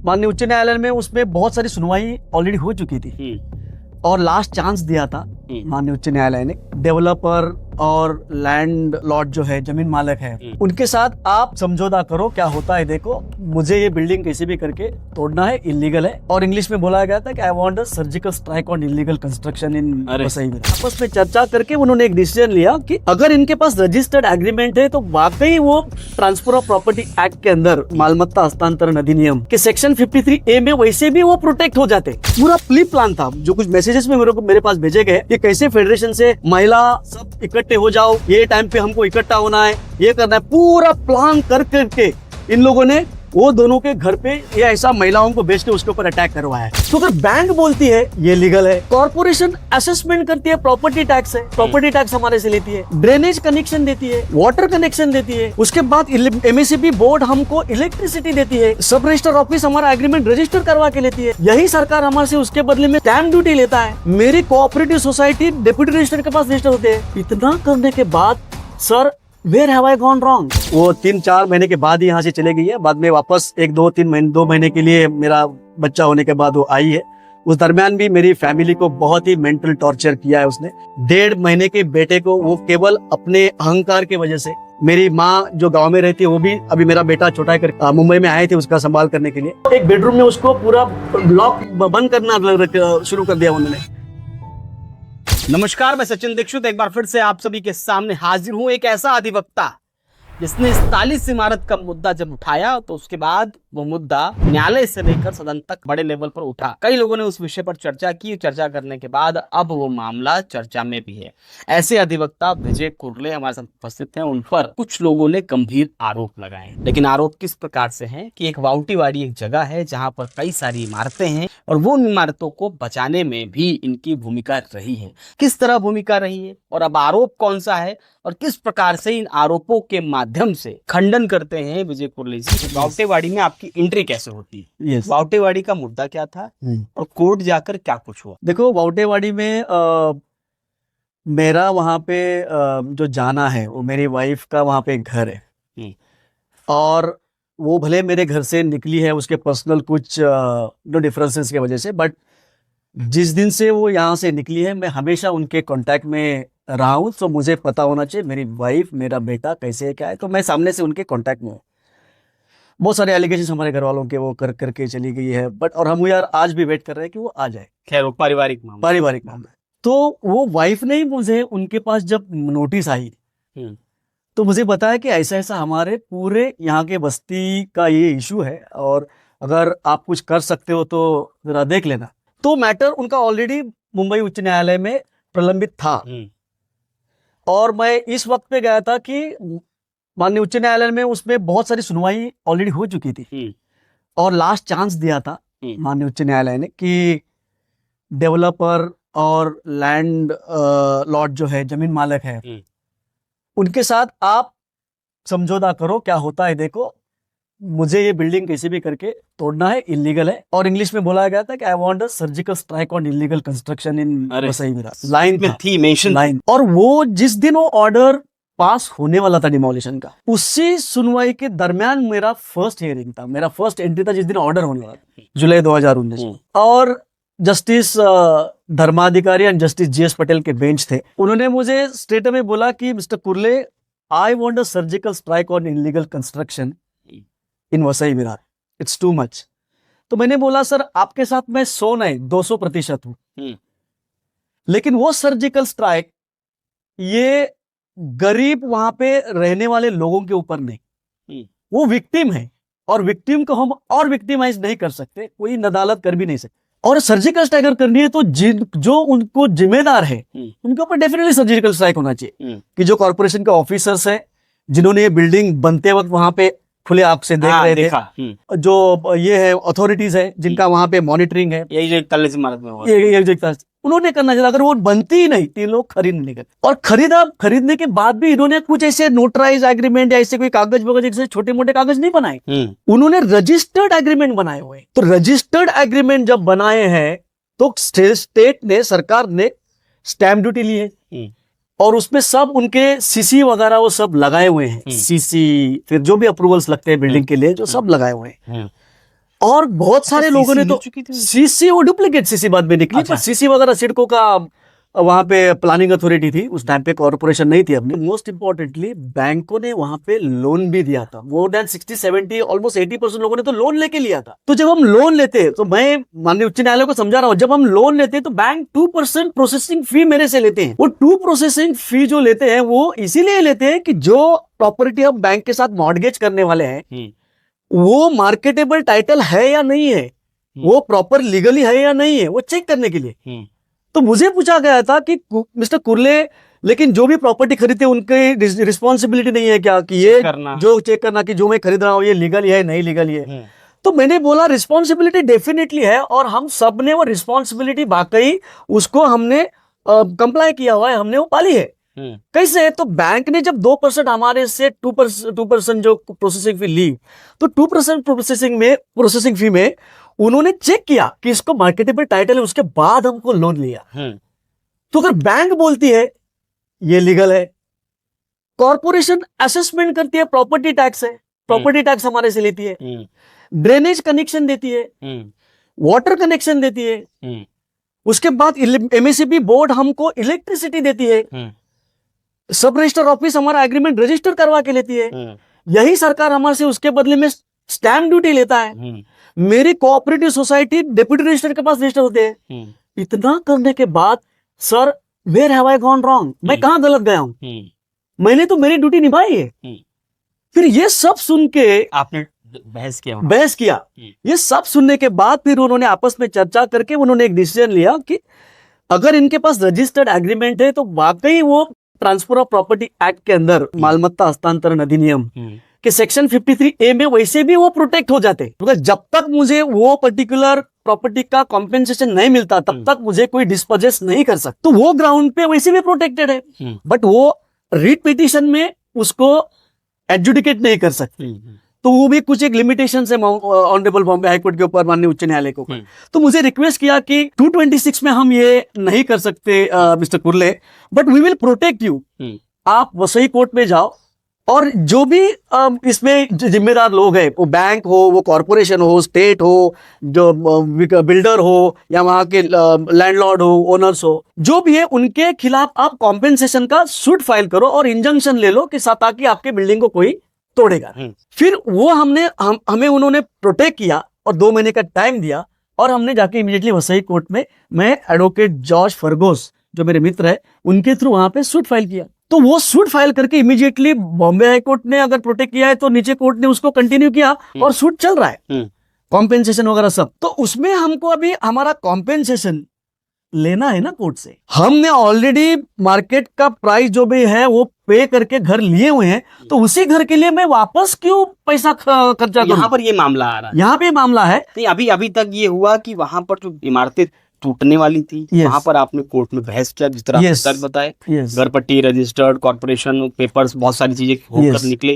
माननीय उच्च न्यायालय में उसमें बहुत सारी सुनवाई ऑलरेडी हो चुकी थी और लास्ट चांस दिया था माननीय उच्च न्यायालय ने। डेवलपर और लैंड लॉर्ड जो है, जमीन मालिक है, उनके साथ आप समझौता करो। क्या होता है देखो, मुझे ये बिल्डिंग कैसे भी करके तोड़ना है, इलीगल है। और इंग्लिश में बोला गया था कि आई want a surgical strike on illegal construction in Vasai Virar. आपस में चर्चा करके उन्होंने एक डिसीजन लिया कि अगर इनके पास रजिस्टर्ड एग्रीमेंट है तो वाकई वो ट्रांसफर ऑफ प्रॉपर्टी एक्ट के अंदर मालमत्ता हस्तांतरण अधिनियम के सेक्शन 53A में वैसे भी वो प्रोटेक्ट हो जाते। पूरा प्री प्लान था, जो कुछ मैसेजेस में मेरे पास भेजे गए कि कैसे फेडरेशन से महिला सब इकट्ठे हो जाओ, ये टाइम पे हमको इकट्ठा होना है, ये करना है, पूरा प्लान कर करके इन लोगों ने वो दोनों के घर पे ये ऐसा महिलाओं को बेच के उसके ऊपर अटैक करवाया है। तो अगर बैंक बोलती है ये लीगल है, कॉर्पोरेशन असेसमेंट करती है, प्रॉपर्टी टैक्स है, प्रॉपर्टी टैक्स हमारे से लेती है, ड्रेनेज कनेक्शन देती है, वाटर कनेक्शन देती है, उसके बाद MSEB बोर्ड हमको इलेक्ट्रिसिटी देती है, सब रजिस्टर ऑफिस हमारा एग्रीमेंट रजिस्टर करवा के लेती है, यही सरकार हमारे से उसके बदले में स्टैम्प ड्यूटी लेता है। मेरी कोऑपरेटिव सोसाइटी डेप्यूटी रजिस्टर के पास रजिस्टर होते हैं। इतना करने के बाद sir Where have I gone wrong? वो 3-4 महीने के बाद ही यहाँ से चले गई है। बाद में वापस 2 महीने के लिए मेरा बच्चा होने के बाद वो आई है। उस दरमियान भी मेरी फैमिली को बहुत ही मेंटल टॉर्चर किया है उसने। 1.5 महीने के बेटे को वो केवल अपने अहंकार की वजह से, मेरी माँ जो गांव में रहती है वो भी, अभी मेरा बेटा छोटा है, मुंबई में आए थे उसका संभाल करने के लिए। एक बेडरूम में उसको पूरा लॉक बंद करना शुरू कर दिया उन्होंने। नमस्कार, मैं सचिन दीक्षित एक बार फिर से आप सभी के सामने हाजिर हूं। एक ऐसा अधिवक्ता जिसने इस 40 इमारत का मुद्दा जब उठाया तो उसके बाद वो मुद्दा न्यायालय से लेकर सदन तक बड़े लेवल पर उठा। कई लोगों ने उस विषय पर चर्चा की। चर्चा करने के बाद अब वो मामला चर्चा में भी है। ऐसे अधिवक्ता विजय कुरले हमारे साथ उपस्थित हैं। उन पर कुछ लोगों ने गंभीर आरोप लगाए, लेकिन आरोप किस प्रकार से हैं कि एक वाउटीवाड़ी एक जगह है जहां पर कई सारी इमारतें हैं और वो इमारतों को बचाने में भी इनकी भूमिका रही है। किस तरह भूमिका रही है और अब आरोप कौन सा है और किस प्रकार से इन आरोपों के माध्यम से खंडन करते हैं विजय कुरले जी। वाउटीवाड़ी में आपकी एंट्री कैसे होती है? वाउटीवाड़ी का मुद्दा क्या था और कोर्ट जाकर क्या कुछ हुआ? देखो, वाउटीवाड़ी में मेरा वहाँ पे जो जाना है, वो मेरी वाइफ का वहाँ पे एक घर है और वो भले मेरे घर से निकली है उसके पर्सनल कुछ डिफरेंसेस की वजह से, बट जिस दिन से वो यहाँ से निकली है मैं हमेशा उनके कांटेक्ट में रहा हूँ। तो मुझे पता होना चाहिए मेरी वाइफ, मेरा बेटा कैसे है, क्या है। तो मैं सामने से उनके कांटेक्ट में हूँ। बहुत सारे एलिगेशन हमारे घर वालों के वो कर करके चली गई है, बट और हम यार आज भी वेट कर रहे हैं कि वो आ जाए। खैर, वो पारिवारिक मामला। तो वो वाइफ ने मुझे उनके पास जब नोटिस आई तो मुझे बताया कि ऐसा ऐसा हमारे पूरे यहाँ के बस्ती का ये इशू है और अगर आप कुछ कर सकते हो तो जरा देख लेना। तो मैटर उनका ऑलरेडी मुंबई उच्च न्यायालय में प्रलंबित था और मैं इस वक्त पे गया था कि माननीय उच्च न्यायालय में उसमें बहुत सारी सुनवाई ऑलरेडी हो चुकी थी और लास्ट चांस दिया था माननीय उच्च न्यायालय ने कि डेवलपर और लैंड लॉर्ड जो है, जमीन मालिक है, उनके साथ आप समझौता करो। क्या होता है देखो, मुझे ये बिल्डिंग कैसे भी करके तोड़ना है, इलीगल है। और इंग्लिश में बोला गया था कि आई want a surgical strike on illegal construction in Vasai Virar. Line में थी मेंशन लाइन। और वो जिस दिन वो ऑर्डर पास होने वाला था डिमोलिशन का, उसी सुनवाई के दरमियान मेरा फर्स्ट हियरिंग था, मेरा फर्स्ट एंट्री था जिस दिन ऑर्डर होने वाला था, जुलाई 2019। और justice Dharmadhikari and justice GS Patel के बेंच थे। उन्होंने मुझे स्ट्रेट में बोला कि mister Kurle, I want a surgical strike on illegal construction in Vasai Virar, it's too much. तो मैंने बोला सर आपके साथ मैं 100 नहीं 200% हूं, लेकिन वो सर्जिकल स्ट्राइक ये गरीब वहां पे रहने वाले लोगों के ऊपर नहीं, वो विक्टिम है और विक्टिम को हम और विक्टिमाइज नहीं कर सकते, कोई अदालत कर भी नहीं सकते। और सर्जिकल स्ट्राइक अगर करनी है तो जो उनको जिम्मेदार है उनके ऊपर डेफिनेटली सर्जिकल स्ट्राइक होना चाहिए। कि जो कॉर्पोरेशन के ऑफिसर्स हैं जिन्होंने ये बिल्डिंग बनते वक्त वहां पे खुले आंख से देख रहे थे, जो ये है अथॉरिटीज है जिनका वहां पे मॉनिटरिंग है, यही जो 41 इमारत में हुआ, उन्होंने करना चाहिए। अगर वो बनती ही नहीं, 3 लोग खरीद नहीं करते। और खरीदने के बाद भी इन्होंने कुछ ऐसे नोटराइज एग्रीमेंट या ऐसे कोई कागज वगैरह जैसे छोटे मोटे कागज नहीं बनाए, उन्होंने रजिस्टर्ड एग्रीमेंट बनाए हुए। तो रजिस्टर्ड एग्रीमेंट जब बनाए हैं तो स्टेट ने, सरकार ने स्टैम्प ड्यूटी ली है और उसमें सब उनके CC वगैरह वो सब लगाए हुए हैं। CC फिर जो भी अप्रूवल्स लगते हैं बिल्डिंग के लिए, जो सब लगाए हुए हैं। और बहुत सारे लोगों ने तो सीसी, वो डुप्लीकेट सीसी बाद में निकली, पर सीसी वगैरह सिडको का वहां पे प्लानिंग अथॉरिटी थी उस टाइम पे, कॉर्पोरेशन नहीं थी अपनी। मोस्ट इंपॉर्टेंटली बैंकों ने वहां पे लोन भी दिया था, मोर देन 60-70 ऑलमोस्ट 80% लोगों ने तो लोन लेके लिया था। तो जब हम लोन लेते, तो मैं माननीय उच्च न्यायालय को समझा रहा हूं, जब हम लोन लेते तो बैंक 2% प्रोसेसिंग फी मेरे से लेते हैं। वो 2 प्रोसेसिंग फी जो लेते हैं वो इसीलिए लेते हैं कि जो प्रॉपर्टी हम बैंक के साथ मॉर्गेज करने वाले हैं वो मार्केटेबल टाइटल है या नहीं है, वो प्रॉपर लीगली है या नहीं है, वो चेक करने के लिए। तो मुझे पूछा गया था कि मिस्टर कुर्ले, लेकिन जो भी प्रॉपर्टी खरीदते उनकी रिस्पॉन्सिबिलिटी नहीं है क्या कि ये जो चेक करना कि जो मैं खरीद रहा हूं ये लीगल है नहीं लीगल है। तो मैंने बोला रिस्पॉन्सिबिलिटी डेफिनेटली है, और हम सब ने वो रिस्पॉन्सिबिलिटी वाकई उसको हमने कंप्लाई किया हुआ है, हमने वो पाली है। कैसे? तो बैंक ने जब 2% हमारे से 2% जो प्रोसेसिंग फी ली, तो 2% प्रोसेसिंग फी में उन्होंने चेक किया कि इसको मार्केटेबल टाइटल है, उसके बाद हमको लोन लिया। तो अगर बैंक बोलती है ये लीगल है, कॉर्पोरेशन असेसमेंट करती है, प्रॉपर्टी टैक्स है, प्रॉपर्टी टैक्स हमारे से लेती है, ड्रेनेज कनेक्शन देती है, वाटर कनेक्शन देती है, उसके बाद एमएससीबी बोर्ड हमको इलेक्ट्रिसिटी देती है, सब रजिस्टर ऑफिस हमारा एग्रीमेंट रजिस्टर करवा के लेती है, यही सरकार हमारे से उसके बदले में स्टैम्प ड्यूटी लेता है, मेरी कोऑपरेटिव सोसाइटी डेप्यूटी रजिस्टर के पास रजिस्टर होते हैं। इतना करने के बाद sir where have I gone wrong, मैं कहां गलत गया हूं? मैंने तो मेरी ड्यूटी निभाई है। फिर ये सब सुन के आपने बहस किया। ये सब सुनने के बाद फिर उन्होंने आपस में चर्चा करके उन्होंने एक डिसीजन लिया कि अगर इनके पास रजिस्टर्ड एग्रीमेंट है तो वाकई वो ट्रांसफर ऑफ प्रॉपर्टी एक्ट के अंदर मालमत्ता हस्तांतरण अधिनियम कि सेक्शन 53A में वैसे भी वो प्रोटेक्ट हो जाते, क्योंकि जब तक मुझे वो पर्टिकुलर प्रॉपर्टी का कॉम्पेंसेशन नहीं मिलता तब तक मुझे कोई डिस्पोजेस नहीं कर सकता। तो वो ग्राउंड पे वैसे भी प्रोटेक्टेड है, बट वो रीट पिटीशन में उसको एडजुडिकेट नहीं कर सकते। तो वो भी कुछ एक लिमिटेशन है ऑनरेबल बॉम्बे हाईकोर्ट के ऊपर, माननीय उच्च न्यायालय को। तो मुझे रिक्वेस्ट किया कि 226 में हम ये नहीं कर सकते mister Kurle, but we will protect you. आप वसई कोर्ट में जाओ, और जो भी इसमें जिम्मेदार लोग हैं, वो बैंक हो, वो कॉर्पोरेशन हो, स्टेट हो, जो बिल्डर हो, या वहां के लैंडलॉर्ड हो, ओनर्स हो, जो भी है, उनके खिलाफ आप कॉम्पेंसेशन का सूट फाइल करो और इंजंक्शन ले लो कि ताकि आपके बिल्डिंग को कोई तोड़ेगा। फिर वो हमें उन्होंने प्रोटेक्ट किया और 2 महीने का टाइम दिया, और हमने जाके इमीडिएटली वसई कोर्ट में, मैं एडवोकेट जॉर्ज फर्गोस जो मेरे मित्र है उनके थ्रू वहां पे सूट फाइल किया। तो वो सूट फाइल करके इमीडिएटली बॉम्बे हाई कोर्ट ने अगर प्रोटेक्ट किया है तो नीचे कोर्ट ने उसको कंटिन्यू किया, और सूट चल रहा है, कॉम्पेंसेशन वगैरह सब। तो उसमें हमको अभी हमारा कॉम्पेंसेशन लेना है ना कोर्ट से। हमने ऑलरेडी मार्केट का प्राइस जो भी है वो पे करके घर लिए हुए हैं, तो उसी घर के लिए मैं वापस क्यों पैसा खर्चा करूं? यहाँ पर ये मामला आ रहा है, यहाँ पे मामला है। नहीं, अभी तक ये हुआ कि वहां पर जो इमारतें टूटने वाली थी, वहां पर आपने कोर्ट में बहस किया, जिस तरह सर बताए, घर पट्टी, रजिस्टर्ड, कॉर्पोरेशन पेपर्स, बहुत सारी चीजें होकर निकले।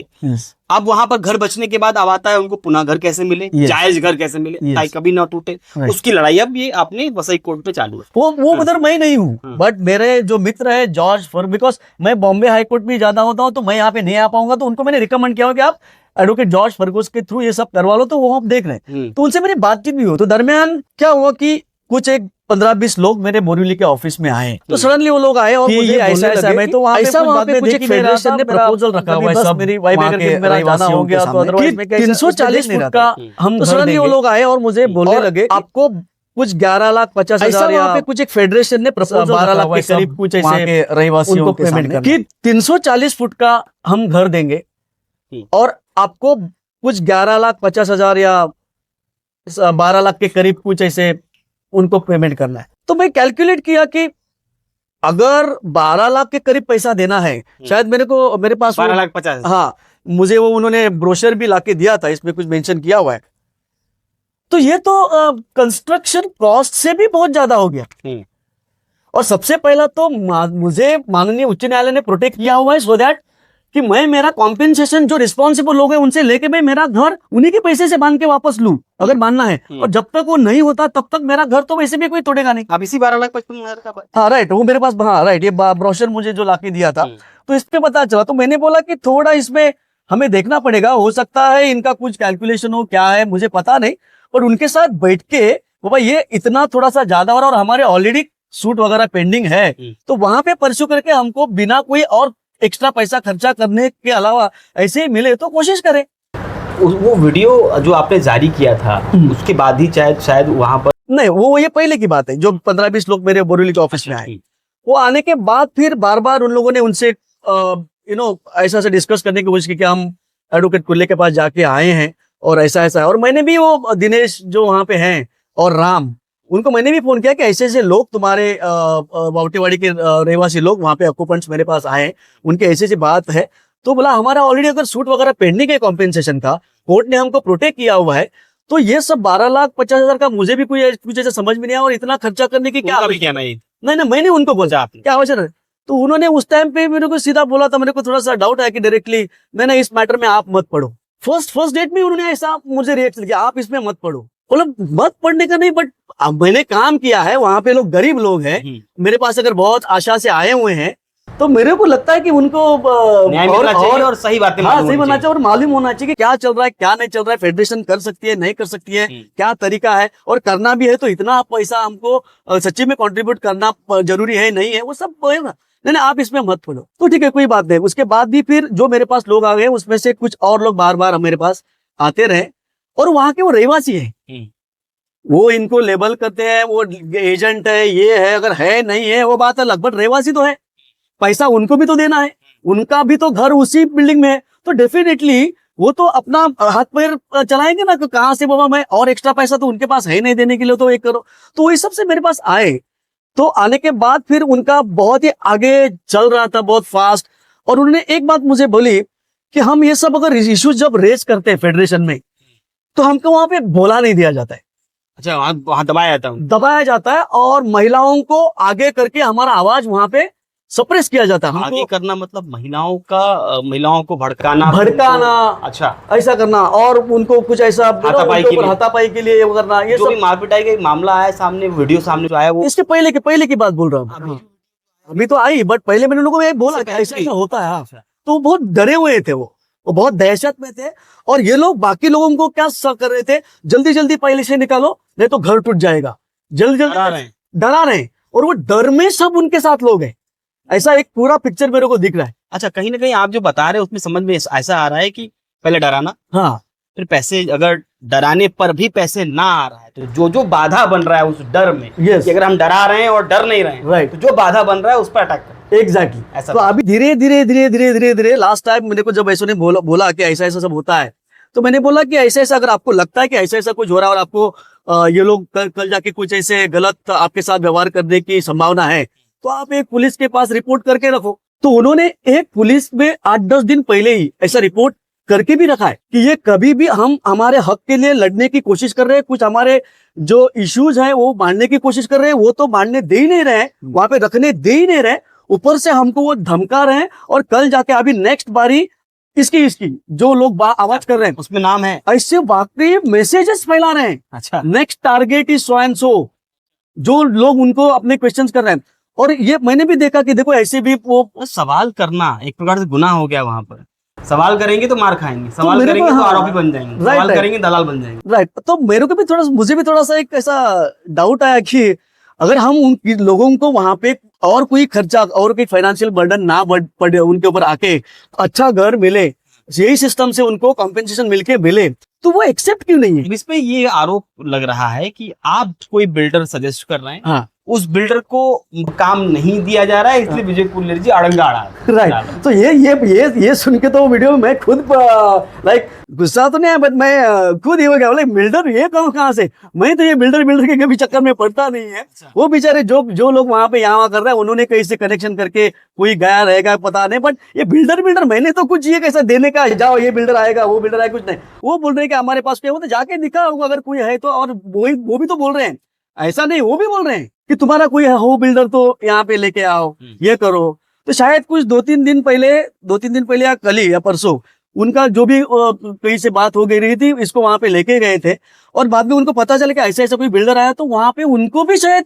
अब वहां पर घर बचने के बाद अब आता है उनको पुनः घर कैसे मिले, जायज घर कैसे मिले, ताकि कभी ना टूटे, उसकी लड़ाई अब ये आपने वसई कोर्ट पे चालू है। वो उधर मैं नहीं हूँ, बट मेरे जो मित्र है जॉर्ज फर्ग, बिकॉज मैं बॉम्बे हाई कोर्ट में ज्यादा होता हूँ तो मैं यहाँ पे नहीं आ पाऊंगा, तो उनको मैंने रिकमेंड किया कि आप एडवोकेट जॉर्ज फर्गोस के थ्रू ये सब करवा लो, तो वो आप देख रहे हैं। तो उनसे मेरी बातचीत भी हुई। तो दरमियान क्या हुआ कि कुछ एक 15-20 लोग मेरे बोरीवली के ऑफिस में आए, तो सडनली वो लोग आए और मुझे ऐसा मैं तो वहाँ पे कुछ एक फेडरेशन ने प्रपोजल रखा हुआ है, सब मेरी वाइफ अगर मेरा जाना हो गया तो अदरवाइज मैं 340 फुट का हम, तो सडनली वो लोग आए और मुझे बोलने लगे आपको कुछ 11,50,000 या पे कुछ एक फेडरेशन ने प्रपोजल 12 लाख के करीब कुछ ऐसे रहवासियों के सामने कि 340 फुट का हम घर देंगे और आपको कुछ 11,50,000 या 12 लाख के करीब कुछ ऐसे उनको पेमेंट करना है। तो मैं कैलकुलेट किया कि अगर 12 लाख के करीब पैसा देना है, शायद मेरे पास 12,50,000, हाँ, मुझे वो उन्होंने ब्रोशर भी लाके दिया था, इसमें कुछ मेंशन किया हुआ है। तो ये तो कंस्ट्रक्शन कॉस्ट से भी बहुत ज्यादा हो गया। और सबसे पहला तो मुझे माननीय उच्च न्यायालय ने प्रोटेक्ट किया हुआ है सो दैट कि मैं मेरा कॉम्पेंसेशन जो रिस्पॉन्सिबल लोग हैं उनसे लेके मैं मेरा घर उन्हीं के पैसे से बांध के वापस लूं अगर मानना है। और जब तक वो नहीं होता तब तक मेरा घर तो वैसे भी कोई तोड़ेगा नहीं। अब इसी 12,55,000 का, हाँ राइट, वो मेरे पास, हाँ राइट, ये ब्रोशर मुझे जो लाके दिया था तो इस पे पता चला। तो मैंने बोला कि थोड़ा इसमें हमें देखना पड़ेगा, हो सकता है इनका कुछ कैलकुलेशन हो, क्या है मुझे पता नहीं, और उनके साथ बैठ के बाबा ये इतना थोड़ा सा ज्यादा हो रहा है और हमारे ऑलरेडी सूट वगैरह पेंडिंग है, तो वहां पे परस्यू करके हमको बिना कोई और एक्स्ट्रा पैसा खर्चा करने के अलावा ऐसे ही मिले तो कोशिश करें। वो वीडियो जो आपने जारी किया था उसके बाद ही शायद वहां पर नहीं, वो ये पहले की बात है। जो 15-20 लोग मेरे बोरीवली के ऑफिस में आए, वो आने के बाद फिर बार बार उन लोगों ने उनसे ऐसा ऐसा डिस्कस करने की कोशिश की कि हम एडवोकेट कुल्ले के पास जाके आए हैं और ऐसा ऐसा है। और मैंने भी वो दिनेश जो वहां पे हैं और राम, उनको मैंने भी फोन किया कि ऐसे ऐसे लोग तुम्हारे बावटीवाड़ी के रहवासी लोग वहां पे ऑक्यूपेंट्स मेरे पास आए हैं, उनके ऐसी ऐसी बात है। तो बोला हमारा ऑलरेडी अगर सूट वगैरह पेंडिंग है कॉम्पेंसेशन का, कोर्ट ने हमको प्रोटेक्ट किया हुआ है, तो ये सब 12,50,000 का मुझे भी कुछ ऐसा समझ में नहीं आया और इतना खर्चा करने की क्या नहीं, मैंने उनको बोला क्या आवश्यक है। तो उन्होंने उस टाइम पे मेरे को सीधा बोला था, मेरे को थोड़ा सा डाउट आया कि डायरेक्टली मैंने इस मैटर में आप मत पढ़ो। फर्स्ट डेट में उन्होंने ऐसा मुझे रिएक्ट किया, आप इसमें मत पढ़ो। मतलब मत पढ़ने का नहीं, बट मैंने काम किया है, वहां पे लोग गरीब लोग हैं, मेरे पास अगर बहुत आशा से आए हुए हैं, तो मेरे को लगता है कि उनको और सही बातें सही बनना चाहिए और मालूम होना चाहिए कि क्या चल रहा है क्या नहीं चल रहा है, फेडरेशन कर सकती है नहीं कर सकती है, क्या तरीका है, और करना भी है तो इतना पैसा हमको सच्ची में कंट्रीब्यूट करना जरूरी है नहीं है, वो सब है ना। नहीं आप इसमें मत पढ़ो, तो ठीक है कोई बात नहीं। उसके बाद भी फिर जो मेरे पास लोग आ गए उसमें से कुछ और लोग बार बार मेरे पास आते रहे, और वहां के वो रहवासी है, वो इनको लेबल करते हैं वो एजेंट है, ये है, अगर है नहीं है वो बात अलग, बट रहवासी तो है, पैसा उनको भी तो देना है, उनका भी तो घर उसी बिल्डिंग में है, तो डेफिनेटली वो तो अपना हाथ पैर चलाएंगे ना, कि कहाँ से बाबा मैं और एक्स्ट्रा पैसा तो उनके पास है नहीं देने के लिए, तो एक करो। तो वही सबसे मेरे पास आए, तो आने के बाद फिर उनका बहुत ही आगे चल रहा था, बहुत फास्ट, और उन्होंने एक बात मुझे बोली कि हम ये सब अगर इश्यूज जब रेज करते हैं फेडरेशन में, तो हमको वहां पे बोला नहीं दिया जाता है। अच्छा, वहां दबाया जाता है और महिलाओं को आगे करके हमारा आवाज वहां पे सप्रेस किया जाता है। आगे करना मतलब महिलाओं को भड़काना। अच्छा, ऐसा करना और उनको कुछ ऐसा हाथापाई के लिए करना, ये जो भी मारपिटाई का मामला आया सामने, वीडियो सामने जो आया, वो इसके पहले की बात बोल रहा हूँ। अभी तो आई, बट पहले मैंने लोगों को बोला ऐसा होता है, तो बहुत डरे हुए थे, वो बहुत दहशत में थे। और ये लोग बाकी लोगों को क्या कर रहे थे, जल्दी जल्दी पहले से निकालो नहीं तो घर टूट जाएगा, जल्दी डरा रहे हैं, और वो डर में सब उनके साथ लोग हैं। ऐसा एक पूरा पिक्चर मेरे को दिख रहा है। अच्छा, कहीं ना कहीं आप जो बता रहे हैं उसमें समझ में ऐसा आ रहा है कि पहले डराना, हाँ, फिर पैसे, अगर डराने पर भी पैसे ना आ रहा है तो जो बाधा बन रहा है उस डर में, कि अगर हम डरा रहे हैं और डर नहीं रहे हैं, राइट, तो जो बाधा बन रहा है उस पर अटैक करें। एग्जैक्टली ऐसा। तो अभी धीरे धीरे लास्ट टाइम मेरे को जब ऐसा ने बोला कि ऐसा ऐसा सब होता है, तो मैंने बोला कि ऐसा ऐसा अगर आपको लगता है कि ऐसा ऐसा कुछ हो रहा है और आपको ये लोग कल जाके कुछ ऐसे गलत आपके साथ व्यवहार करने की संभावना है, तो आप एक पुलिस के पास रिपोर्ट करके रखो। तो उन्होंने एक पुलिस में 8-10 दिन पहले ही ऐसा रिपोर्ट करके भी रखा है कि ये कभी भी हम हमारे हक के लिए लड़ने की कोशिश कर रहे हैं, कुछ हमारे जो इश्यूज हैं वो मानने की कोशिश कर रहे हैं, वो तो मानने दे ही नहीं रहे, वहां पे रखने दे ही नहीं रहे, ऊपर से हमको वो धमका रहे हैं। और कल जाके अभी नेक्स्ट बारी इसकी जो लोग आवाज कर रहे हैं उसमें नाम है, ऐसे वाकई मैसेजेस फैला रहे हैं। अच्छा, next target is so and so, जो लोग उनको अपने क्वेश्चंस कर रहे हैं। और ये मैंने भी देखा कि देखो ऐसे भी वो सवाल करना एक प्रकार से गुनाह हो गया। वहां पर सवाल करेंगे तो मार खाएंगे, सवाल करेंगे तो आरोपी बन जाएंगे, सवाल करेंगे दलाल बन जाएंगे। राइट। तो मेरे को भी मुझे भी थोड़ा सा एक ऐसा डाउट आया कि अगर हम उन लोगों को वहां पे और कोई खर्चा और कोई फाइनेंशियल बर्डन ना पड़े उनके ऊपर आके, अच्छा घर मिले, यही सिस्टम से उनको कॉम्पेंसेशन मिलके मिले, तो वो एक्सेप्ट क्यों नहीं है? इस पे ये आरोप लग रहा है कि आप कोई बिल्डर सजेस्ट कर रहे हैं, हाँ, उस बिल्डर को काम नहीं दिया जा रहा है, इसलिए विजय कुल्लर जी अड़ंगा अड़ा। राइट। तो ये सुन के तो वीडियो में मैं खुद लाइक गुस्सा तो नहीं है, बट मैं खुद ही हो गया, लाइक बिल्डर ये कहाँ से, मैं तो ये बिल्डर के कभी चक्कर में पड़ता नहीं है। वो बेचारे जो लोग वहां पे यहाँ कर रहे हैं, उन्होंने कहीं से कनेक्शन करके कोई गया रहेगा पता नहीं, बट ये बिल्डर मैंने तो कुछ ये कैसा देने का, जाओ ये बिल्डर आएगा वो बिल्डर आएगा, कुछ नहीं। वो बोल रहे हैं कि हमारे पास क्या, वो तो जाके दिखा होगा अगर कोई है तो, और वो भी तो बोल रहे हैं, ऐसा नहीं, वो भी बोल रहे हैं कि तुम्हारा कोई हो बिल्डर तो यहाँ पे लेके आओ, ये करो। तो शायद कुछ 2-3 दिन पहले या कल ही या परसों उनका जो भी कहीं से बात हो गई रही थी, इसको वहां पे लेके गए थे, और बाद में उनको पता चला कि ऐसा ऐसा कोई बिल्डर आया, तो वहां पे उनको भी शायद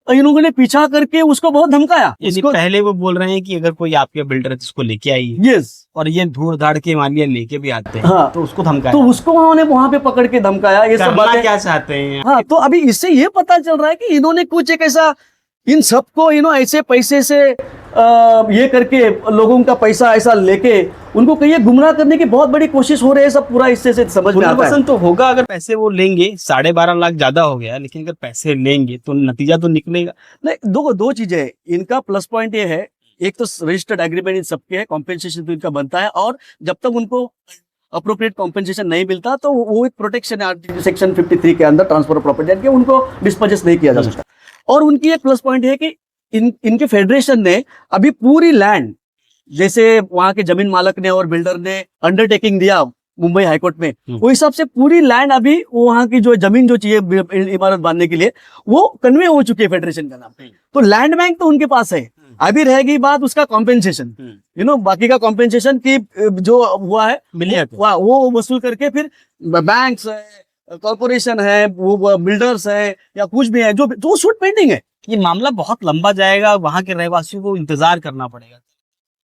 इन लोगों ने पीछा करके उसको बहुत धमकाया। पहले वो बोल रहे हैं कि अगर कोई आपके बिल्डर है तो उसको लेके आइए, यस, और ये धूड़ धाड़ के मान लिया लेके भी आते हैं, हाँ, तो उसको धमकाया, तो उसको उन्होंने वहां पे पकड़ के धमकाया। ये सब करना बातें क्या चाहते हैं। हाँ, तो अभी इससे ये पता चल रहा है कि इन्होंने कुछ एक ऐसा इन सबको ऐसे पैसे से ये करके लोगों का पैसा ऐसा लेके उनको कहीं गुमराह करने की बहुत बड़ी कोशिश हो रही है। सब पूरा इससे से समझ में आता है। पुनर्वसन तो होगा अगर पैसे वो लेंगे, 12.5 लाख ज्यादा हो गया, लेकिन अगर पैसे लेंगे तो नतीजा तो निकलेगा। नहीं, दो चीजें हैं इनका। प्लस पॉइंट ये है, एक तो रजिस्टर्ड एग्रीमेंट इन सबके है, कॉम्पेंसेशन तो इनका बनता है, और जब तक उनको अप्रोप्रिएट कॉम्पेंसेशन नहीं मिलता तो वो एक प्रोटेक्शन है सेक्शन 53 के अंदर, ट्रांसफर ऑफ प्रॉपर्टी के, उनको डिस्पोजेस नहीं किया जा सकता। और उनकी एक प्लस पॉइंट है कि इनके फेडरेशन ने अभी पूरी लैंड, जैसे वहां के जमीन मालक ने और बिल्डर ने अंडरटेकिंग दिया मुंबई हाईकोर्ट में, वो हिसाब से पूरी लैंड अभी वहां की जो जमीन जो चाहिए इमारत बांधने के लिए वो कन्वे हो चुकी है फेडरेशन का नाम। तो लैंड बैंक तो उनके पास है। अभी रहेगी बात उसका कॉम्पेंसेशन, बाकी का कॉम्पेंसेशन की जो हुआ है वो वसूल करके फिर बैंक्स है, कॉर्पोरेशन है, वो बिल्डर्स है या कुछ भी है जो सूट पेंडिंग है। ये मामला बहुत लंबा जाएगा, वहां के रहवासियों को इंतजार करना पड़ेगा।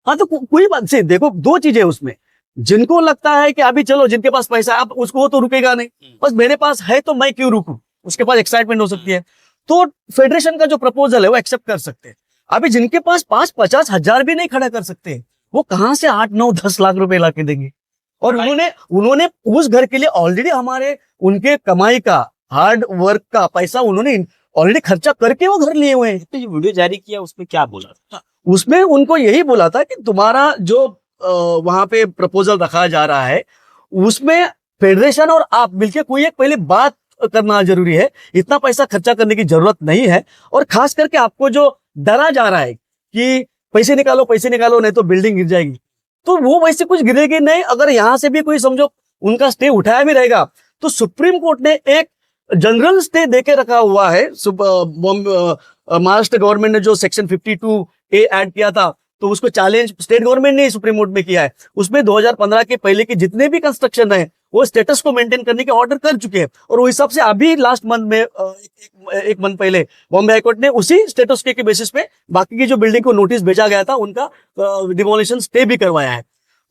हाँ, तो कोई बात से देखो, दो चीजें उसमें, जिनको लगता है कि अभी चलो जिनके पास पैसा है अब उसको तो रुकेगा नहीं, बस मेरे पास है तो मैं क्यों रुकूं, उसके पास एक्साइटमेंट हो सकती है, तो फेडरेशन का जो प्रपोजल है वो एक्सेप्ट कर सकते हैं। अभी जिनके पास 50 हजार भी नहीं खड़ा कर सकते, वो कहां से 8, 9, 10 लाख रुपए ला के देंगे। और उन्होंने उस घर के लिए ऑलरेडी उनके कमाई का, हार्ड वर्क का पैसा उन्होंने ऑलरेडी खर्चा करके वो घर लिए हुए हैं। तो ये वीडियो जारी किया, उसमें क्या बोला था? उसमें उनको यही बोला था कि तुम्हारा जो वहां पे प्रपोजल रखा जा रहा है उसमें फेडरेशन और आप मिलकर कोई एक पहले बात करना जरूरी है। इतना पैसा खर्चा करने की जरूरत नहीं है, और खास करके आपको जो डरा जा रहा है कि पैसे निकालो नहीं तो बिल्डिंग गिर जाएगी, तो वो वैसे कुछ गिरेगी नहीं। अगर यहाँ से भी कोई समझो उनका स्टे उठाया भी रहेगा तो सुप्रीम कोर्ट ने एक जनरल स्टे देके रखा हुआ है। महाराष्ट्र गवर्नमेंट ने जो सेक्शन 52A ऐड किया था, तो उसको चैलेंज स्टेट गवर्नमेंट ने सुप्रीम कोर्ट में किया है। उसमें 2015 के पहले के जितने भी कंस्ट्रक्शन है वो स्टेटस को मेंटेन करने के ऑर्डर कर चुके हैं, और वो हिसाब से अभी लास्ट मंथ में एक मंथ पहले बॉम्बे हाईकोर्ट ने उसी स्टेटस के बेसिस पे बाकी की जो बिल्डिंग को नोटिस भेजा गया था उनका डिमोलिशन स्टे भी करवाया है।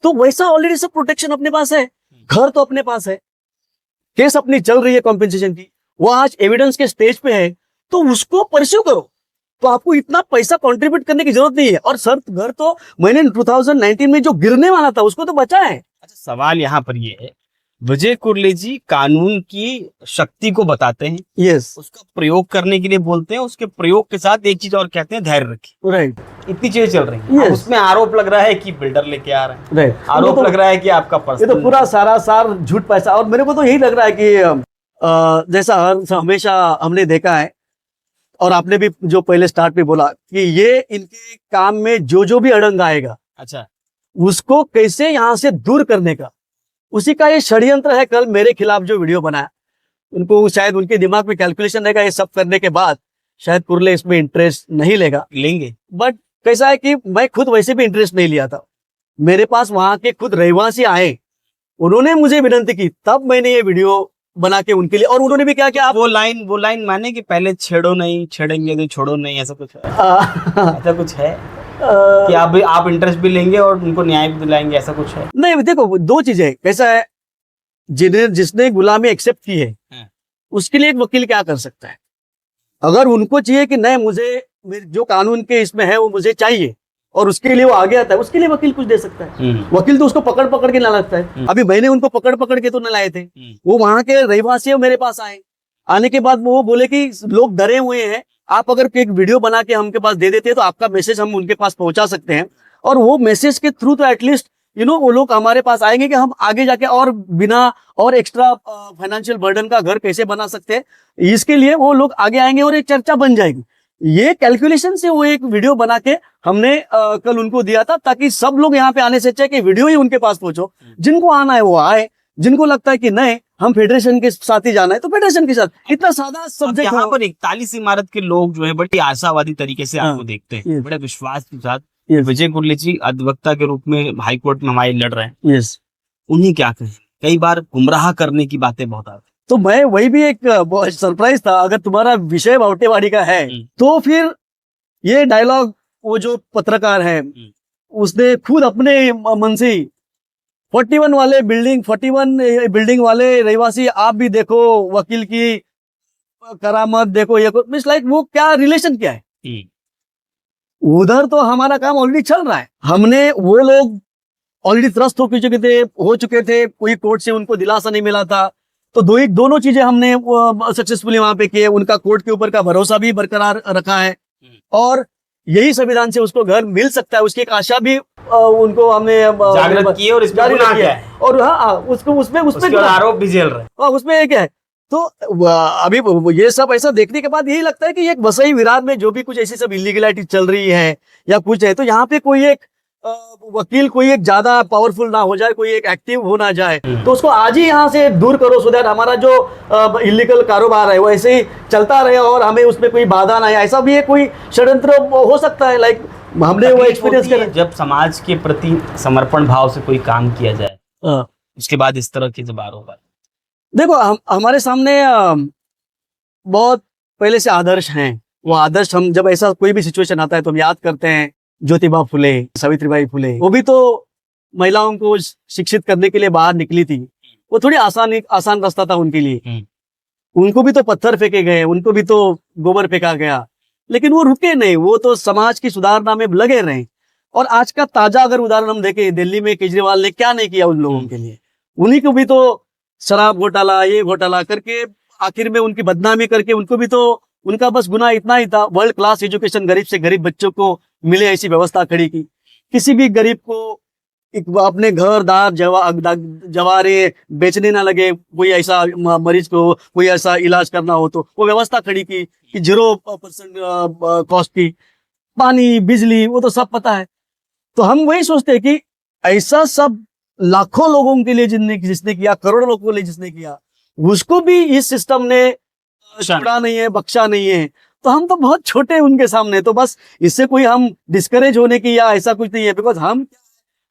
तो वैसा ऑलरेडी सब प्रोटेक्शन अपने पास है, घर तो अपने पास है, केस अपनी चल रही है कॉम्पेंसेशन की, वो आज एविडेंस के स्टेज पे है, तो उसको परस्यू करो। तो आपको इतना पैसा कंट्रीब्यूट करने की जरूरत नहीं है। और सर, घर तो मैंने 2019 में जो गिरने वाला था उसको तो बचा है। अच्छा, सवाल यहाँ पर ये है, विजय कुर्ले जी कानून की शक्ति को बताते हैं, यस, उसका प्रयोग करने के लिए बोलते हैं, उसके प्रयोग के साथ एक चीज और कहते हैं, धैर्य रखिए। राइट, इतनी चीजें चल रही हैं। Yes. उसमें आरोप लग रहा है कि बिल्डर लेके आ रहे हैं, राइट, आरोप लग रहा है कि आपका ये तो पूरा सारा झूठ पैसा। और मेरे को तो यही लग रहा है कि जैसा हमेशा हमने देखा है, और आपने भी जो पहले स्टार्ट में बोला कि ये इनके काम में जो भी अड़ंग आएगा, अच्छा, उसको कैसे यहाँ से दूर करने का, उसी का ये षड्यंत्र है। कल मेरे खिलाफ जो वीडियो बनाया, उनको शायद उनके दिमाग में कैलकुलेशन रहेगा, ये सब करने के बाद शायद कुर्ले इसमें इंटरेस्ट नहीं लेंगे। बट कैसा है कि मैं खुद वैसे भी इंटरेस्ट नहीं लिया था। मेरे पास वहां के खुद रहवासी आए, उन्होंने मुझे विनती की, तब मैंने ये वीडियो बना के उनके लिए, और उन्होंने भी क्या किया, वो लाइन माने कि पहले छेड़ो नहीं, छेड़ेंगे तो छोड़ो नहीं, ऐसा कुछ है? ऐसा कुछ है कि आप इंटरेस्ट भी लेंगे और उनको न्याय भी दिलाएंगे, ऐसा कुछ है? नहीं, देखो दो चीजें, कैसा है, जिसने गुलामी एक्सेप्ट की है उसके लिए एक वकील क्या कर सकता है। अगर उनको चाहिए कि नहीं, मुझे जो कानून के इसमें है वो मुझे चाहिए, और उसके लिए वो आगे आता है, उसके लिए वकील कुछ दे सकता है। वकील तो उसको पकड़ के ना लगता है। अभी मैंने उनको पकड़ के तो न लाए थे, वो वहां के रहवासी मेरे पास आए। आने के बाद वो बोले कि लोग डरे हुए हैं, आप अगर एक वीडियो बना के हमके पास दे देते हैं तो आपका मैसेज हम उनके पास पहुंचा सकते हैं, और वो मैसेज के थ्रू तो एटलीस्ट वो लोग हमारे पास आएंगे कि हम आगे जाके और बिना और एक्स्ट्रा फाइनेंशियल बर्डन का घर कैसे बना सकते हैं, इसके लिए वो लोग आगे आएंगे और एक चर्चा बन जाएगी। ये कैलकुलेशन से वो एक वीडियो बना के हमने कल उनको दिया था, ताकि सब लोग यहाँ पे आने से अच्छा कि वीडियो ही उनके पास पहुंचो। जिनको आना है वो आए, जिनको लगता है कि नहीं हम फेडरेशन के साथ ही जाना है तो फेडरेशन के साथ, इतना सादा सब्जेक्ट। यहाँ पर 41 इमारत के लोग जो है बड़ी आशावादी तरीके से आपको देखते हैं, बड़े विश्वास के साथ। विजय कुर्ले जी अधिवक्ता के रूप में हाई कोर्ट में हमारे लड़ रहे हैं, यस, उन्हें क्या कहें? कई बार गुमराह करने की बातें बहुत आती तो मैं वही भी एक सरप्राइज था। अगर तुम्हारा विषय बावटेवाड़ी का है तो फिर ये डायलॉग वो जो पत्रकार है उसने खुद अपने मन से 41 वाले बिल्डिंग 41 बिल्डिंग वाले रहवासी आप भी देखो, वकील की करामत देखो, ये मीन्स लाइक वो क्या रिलेशन क्या है। उधर तो हमारा काम ऑलरेडी चल रहा है, हमने वो लोग ऑलरेडी त्रस्त हो चुके थे, कोई कोर्ट से उनको दिलासा नहीं मिला था, तो दोनों चीजें हमने सक्सेसफुली वहां पे किए। उनका कोर्ट के ऊपर का भरोसा भी बरकरार रखा है और यही संविधान से उसको घर मिल सकता है, उसकी एक आशा भी उनको हमने जागृत की और इसमें गुनाह क्या है और हाँ उसमें आरोप भी झेल रहे हैं। उसमें एक है। तो अभी ये सब ऐसा देखने के बाद यही लगता है कि एक वसई विरार में जो भी कुछ ऐसी सब इलीगलिटी चल रही है या कुछ है, तो यहाँ पे कोई एक वकील कोई एक ज्यादा पावरफुल ना हो जाए, कोई एक एक्टिव हो ना जाए, तो उसको आज ही यहाँ से दूर करो, सो दैट हमारा जो इलीगल कारोबार है वो ऐसे ही चलता रहे और हमें उसमें कोई बाधा ना आए। ऐसा भी है कोई षड्यंत्र हो सकता है, लाइक हमने वो एक्सपीरियंस किया। जब समाज के प्रति समर्पण भाव से कोई काम किया जाए उसके बाद इस तरह की जब आरोप आए, देखो हमारे सामने बहुत पहले से आदर्श हैं। वो आदर्श हम जब ऐसा कोई भी सिचुएशन आता है तो हम याद करते हैं ज्योतिबा फुले, सावित्रीबाई फुले। वो भी तो महिलाओं को शिक्षित करने के लिए बाहर निकली थी। वो थोड़ी आसान रास्ता था उनके लिए। उनको भी तो पत्थर फेंके गए, उनको भी तो गोबर फेंका गया, लेकिन वो रुके नहीं, वो तो समाज की सुधारना में लगे रहे। और आज का ताजा अगर उदाहरण हम देखें, दिल्ली में केजरीवाल ने क्या नहीं किया उन लोगों के लिए। उन्हीं को भी तो शराब घोटाला ये घोटाला करके आखिर में उनकी बदनामी करके उनको भी तो उनका बस गुनाह इतना ही था, वर्ल्ड क्लास एजुकेशन गरीब से गरीब बच्चों को मिले ऐसी व्यवस्था खड़ी की। किसी भी गरीब को अपने घर दार जवारे बेचने ना लगे, कोई ऐसा मरीज को कोई ऐसा इलाज करना हो तो वो व्यवस्था खड़ी की कि 0% कॉस्ट की। पानी बिजली वो तो सब पता है। तो हम वही सोचते हैं कि ऐसा सब लाखों लोगों के लिए जिसने किया, करोड़ों लोगों के लिए जिसने किया, उसको भी इस सिस्टम ने छोड़ा नहीं है, बख्शा नहीं है। तो हम तो बहुत छोटे हैं उनके सामने। तो बस इससे कोई हम डिस्करेज होने की या ऐसा कुछ नहीं है, बिकॉज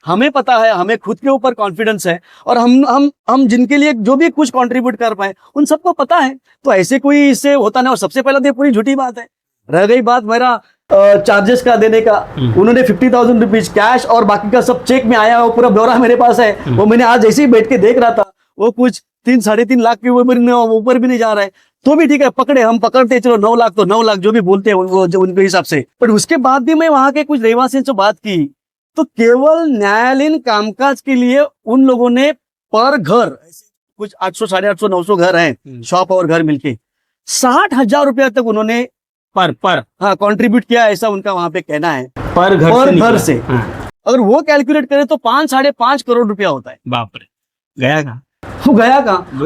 हमें पता है, हमें खुद के ऊपर कॉन्फिडेंस है और हम जिनके लिए जो भी कुछ कंट्रीब्यूट कर पाए उन सबको पता है। तो ऐसे कोई इससे होता नहीं। और सबसे पहले तो पूरी झूठी बात है। रह गई बात मेरा चार्जेस का देने का, उन्होंने 50,000 रुपीज कैश और बाकी का सब चेक में आया, वो पूरा ब्यौरा मेरे पास है। वो मैंने आज ऐसे ही बैठ के देख रहा था, वो कुछ 3-3.5 लाख के ऊपर भी नहीं जा रहा है। तो भी ठीक है, पकड़े, हम पकड़ते चलो 9 लाख तो 9 लाख जो भी बोलते हैं वो जो उनके हिसाब से। पर उसके बाद भी मैं वहां के कुछ रहवासियों से बात की तो केवल न्यायालयीन कामकाज के लिए उन लोगों ने पर घर कुछ 800, 850, 900 घर हैं शॉप और घर मिलके 60,000 रुपया तक उन्होंने पर कंट्रीब्यूट किया, ऐसा उनका वहां पे कहना है। पर घर से अगर वो कैलकुलेट करें तो 5-5.5 करोड़ रुपया होता है। बाप रे, गया कहाँ? गया कहाँ?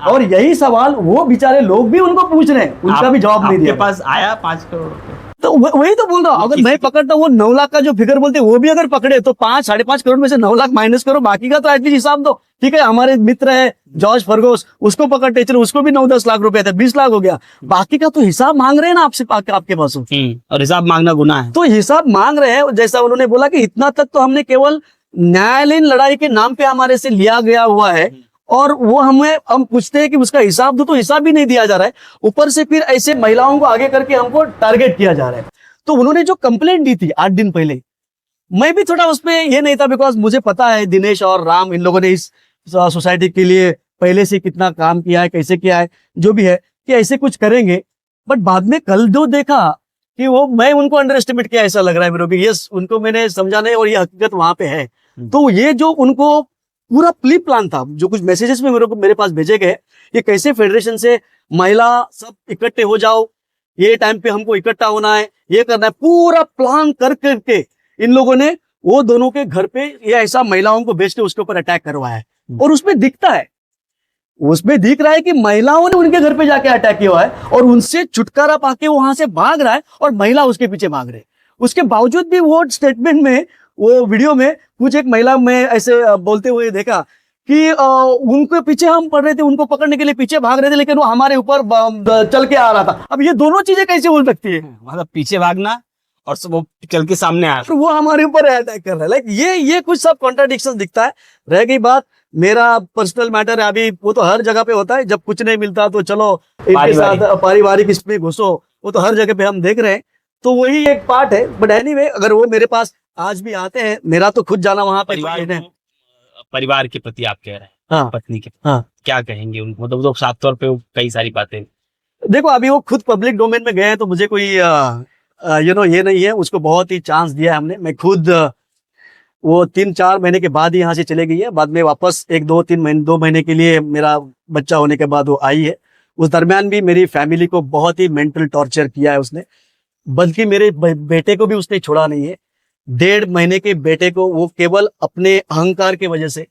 और यही सवाल वो बेचारे लोग भी उनको पूछ रहे हैं, उनका भी जवाब नहीं दिया। आपके पास आया 5 करोड़ रुपए? तो वही तो बोल रहा हूँ, अगर मैं पकड़ता वो 9 लाख का जो फिगर बोलते वो भी अगर पकड़े तो 5-5.5 करोड़ में से 9 लाख माइनस करो, बाकी का तो एटलीस्ट हिसाब दो। ठीक है, हमारे मित्र है जॉर्ज फर्गोस, उसको पकड़ते चलो, उसको भी 9-10 लाख रुपए थे, 20 लाख हो गया। बाकी का तो हिसाब मांग रहे हैं ना आपसे, आपके पास। और हिसाब मांगना गुनाह है, तो हिसाब मांग रहे हैं। जैसा उन्होंने बोला कि इतना तक तो हमने केवल न्यायालयीन लड़ाई के नाम पे हमारे से लिया गया हुआ है और वो हम पूछते हैं कि उसका हिसाब दो, तो हिसाब भी नहीं दिया जा रहा है। ऊपर से फिर ऐसे महिलाओं को आगे करके हमको टारगेट किया जा रहा है। तो उन्होंने जो कंप्लेंट दी थी 8 दिन पहले, मैं भी थोड़ा उसमें ये नहीं था, बिकॉज मुझे पता है दिनेश और राम इन लोगों ने इस सोसाइटी के लिए पहले से कितना काम किया है, कैसे किया है, जो भी है कि ऐसे कुछ करेंगे। बट बाद में कल जो देखा कि वो मैं उनको अंडर एस्टिमेट किया ऐसा लग रहा है मेरे को। यस, उनको मैंने समझा नहीं और ये हकीकत वहां पे है। तो ये जो उनको पूरा प्री प्लान था, जो कुछ मैसेजेस में मेरे पास भेजे गए, ये कैसे फेडरेशन से महिला सब इकट्ठे हो जाओ, ये टाइम पे हमको इकट्ठा होना है, ये करना है, पूरा प्लान कर करके इन लोगों ने वो दोनों के घर पे ये ऐसा महिलाओं को भेज के उसके ऊपर अटैक करवाया है। और उसमें दिखता है, उसमें दिख रहा है कि महिलाओं ने उनके घर पे जाके अटैक किया है और उनसे छुटकारा पाके वहां से भाग रहा है और महिला उसके पीछे भाग रहे। उसके बावजूद भी वो स्टेटमेंट में, वो वीडियो में कुछ एक महिला में ऐसे बोलते हुए देखा कि उनके पीछे हम पड़ रहे थे, उनको पकड़ने के लिए पीछे भाग रहे थे, लेकिन वो हमारे ऊपर चल के आ रहा था। अब ये दोनों चीजें कैसे हो सकती है? मतलब पीछे भागना और वो चल के सामने आ रहा है, वो हमारे ऊपर अटैक कर रहा है। लाइक ये कुछ सब कॉन्ट्राडिक्शन दिखता है। रह गई बात मेरा पर्सनल मैटर है अभी, वो तो हर जगह पे होता है, जब कुछ नहीं मिलता तो चलो इनके साथ पारिवारिक इसमें घुसो, वो तो हर जगह पे हम देख रहे हैं। तो वही एक पार्ट है। बट एनीवे, अगर वो मेरे पास आज भी आते हैं, मेरा तो खुद जाना वहां पे परिवार के प्रति आप कह रहे हैं, हाँ पत्नी के हाँ, क्या कहेंगे उनको, मतलब तो साफ तौर पे वो कई सारी बातें। देखो अभी वो खुद पब्लिक डोमेन में गए हैं, तो मुझे कोई ये नहीं है, उसको बहुत ही चांस दिया है हमने। मैं खुद वो 3-4 महीने के बाद ही यहाँ से चले गई है, बाद में वापस 2 महीने के लिए मेरा बच्चा होने के बाद वो आई है। उस दरमियान भी मेरी फैमिली को बहुत ही मेंटल टॉर्चर किया है उसने, बल्कि मेरे बेटे को भी उसने छोड़ा नहीं है। 1.5 महीने के बेटे को वो केवल अपने अहंकार की वजह से,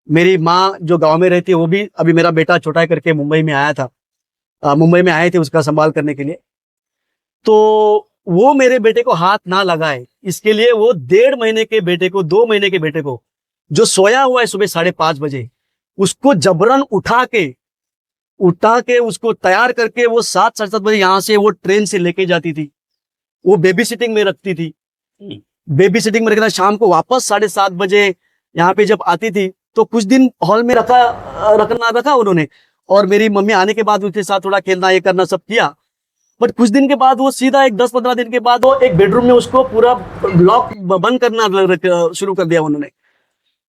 मेरी माँ जो गांव में रहती है, वो भी अभी मेरा बेटा छोटा है करके मुंबई में आया था, मुंबई में आए थे उसका संभाल करने के लिए, तो वो मेरे बेटे को हाथ ना लगाए, इसके लिए वो 1.5 महीने के बेटे को, 2 महीने के बेटे को, जो सोया हुआ है सुबह 5:30 बजे, उसको जबरन उठा के उसको तैयार करके वो 7-7:30 बजे यहाँ से वो ट्रेन से लेके जाती थी। वो बेबी सिटिंग में रखती थी, बेबी सिटिंग में रखना, शाम को वापस 7:30 बजे यहाँ पे जब आती थी, तो कुछ दिन हॉल में रखा उन्होंने, और मेरी मम्मी आने के बाद उसके साथ थोड़ा खेलना ये करना सब किया। बट कुछ दिन के बाद वो सीधा एक 10-15 दिन के बाद वो एक बेडरूम में उसको पूरा लॉक बंद करना शुरू कर दिया उन्होंने।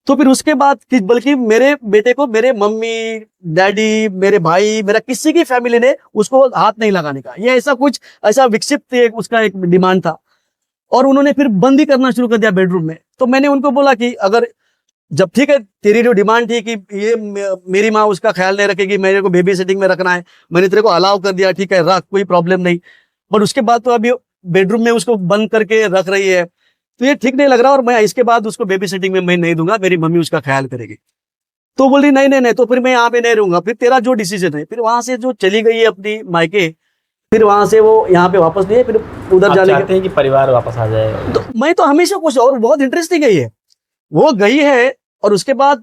तो फिर उसके बाद बल्कि मेरे बेटे को मेरे मम्मी डैडी, मेरे भाई, मेरा किसी की फैमिली ने उसको हाथ नहीं लगाने का, ये ऐसा विक्षिप्त उसका एक डिमांड था, और उन्होंने फिर बंद ही करना शुरू कर दिया बेडरूम में। तो मैंने उनको बोला कि अगर जब ठीक है, तेरी जो डिमांड थी कि ये मेरी माँ उसका ख्याल नहीं रखेगी, मेरे को बेबी सिटिंग में रखना है, मैंने तेरे को अलाउ कर दिया, ठीक है रख, कोई प्रॉब्लम नहीं। बट उसके बाद तो अभी बेडरूम में उसको बंद करके रख रही है, तो ये ठीक नहीं लग रहा, और मैं इसके बाद उसको बेबी सिटिंग में मैं नहीं दूंगा, मेरी मम्मी उसका ख्याल करेगी। तो बोल रही नहीं, तो फिर मैं यहाँ पे नहीं रहूंगा, फिर तेरा जो डिसीजन है। फिर वहां से जो चली गई है अपनी मायके, फिर वहां से वो यहाँ पे वापस नहीं है, फिर उधर जाने चाहते हैं कि परिवार वापस आ जाए। तो मैं तो हमेशा कुछ, और बहुत इंटरेस्टिंग है ये, वो गई है और उसके बाद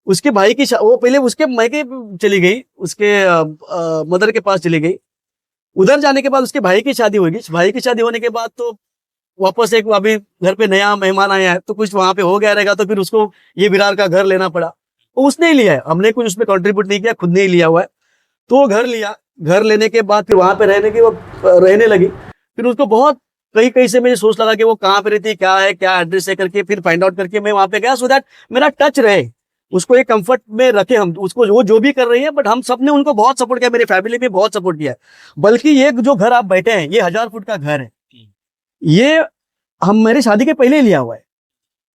उसके भाई की वो पहले उसके मायके चली गई, उसके मदर के पास चली गई। उधर जाने के बाद उसके भाई की शादी होगी, भाई की शादी होने के बाद तो वापस एक अभी घर पे नया मेहमान आया है, तो कुछ वहां पे हो गया रहेगा, तो फिर उसको ये विरार का घर लेना पड़ा। वो उसने ही लिया है, हमने कुछ उसमें कंट्रीब्यूट नहीं किया, खुद ने ही लिया हुआ है। तो वो घर लिया, घर लेने के बाद फिर वहां पे रहने लगी। फिर उसको बहुत कहीं से मुझे सोच लगा कि वो कहाँ पे रहती है, क्या है, क्या एड्रेस है करके, फिर फाइंड आउट करके मैं वहां पे गया, सो दैट मेरा टच रहे, उसको एक कंफर्ट में रखे हम उसको, वो जो भी कर रही है। बट हम सब ने उनको बहुत सपोर्ट किया, मेरी फैमिली भी बहुत सपोर्ट किया है। बल्कि ये जो घर आप बैठे हैं, ये 1000 फुट का घर है, ये हम मेरी शादी के पहले ही लिया हुआ है,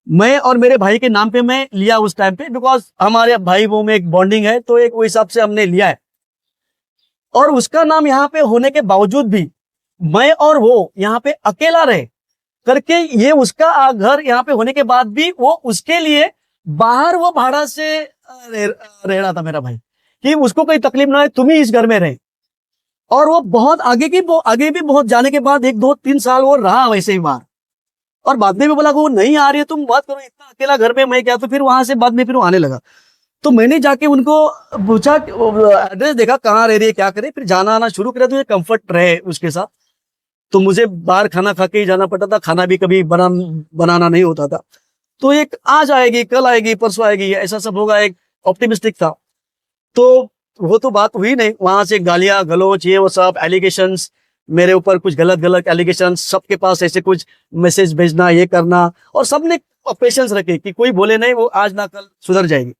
मैं और मेरे भाई के नाम पे मैं लिया उस टाइम पे, बिकॉज हमारे भाई वो में एक बॉन्डिंग है, तो एक वो हिसाब से हमने लिया है। और उसका नाम यहाँ पे होने के बावजूद भी मैं और वो यहाँ पे अकेला रहे करके, ये उसका घर यहाँ पे होने के बाद भी वो उसके लिए बाहर वो भाड़ा से रह रहा था मेरा भाई, कि उसको कोई तकलीफ ना है, तुम ही इस घर में रहे। और वो बहुत आगे भी बहुत जाने के बाद 1-2-3 साल वो रहा वैसे ही बाहर, और बाद में भी बोला वो नहीं आ रही है, तुम बात करो, इतना अकेला घर में मैं क्या। तो फिर वहां से बाद में फिर वो आने लगा, तो मैंने जाके उनको पूछा, एड्रेस देखा कहाँ रह रही है, क्या करे, फिर जाना आना शुरू करा, तो ये कंफर्ट रहे उसके साथ। तो मुझे बाहर खाना खा के ही जाना पड़ता था, खाना भी कभी बनाना नहीं होता था। तो एक आज आएगी, कल आएगी, परसों आएगी, ऐसा सब होगा, एक ऑप्टिमिस्टिक था। तो वो तो बात हुई नहीं, वहां से गालियां गलौज ये वो सब एलिगेशंस, मेरे ऊपर कुछ गलत एलिगेशन, सबके पास ऐसे कुछ मैसेज भेजना, ये करना, और सबने पेशेंस रखे कि कोई बोले नहीं, वो आज ना कल सुधर जाएगी।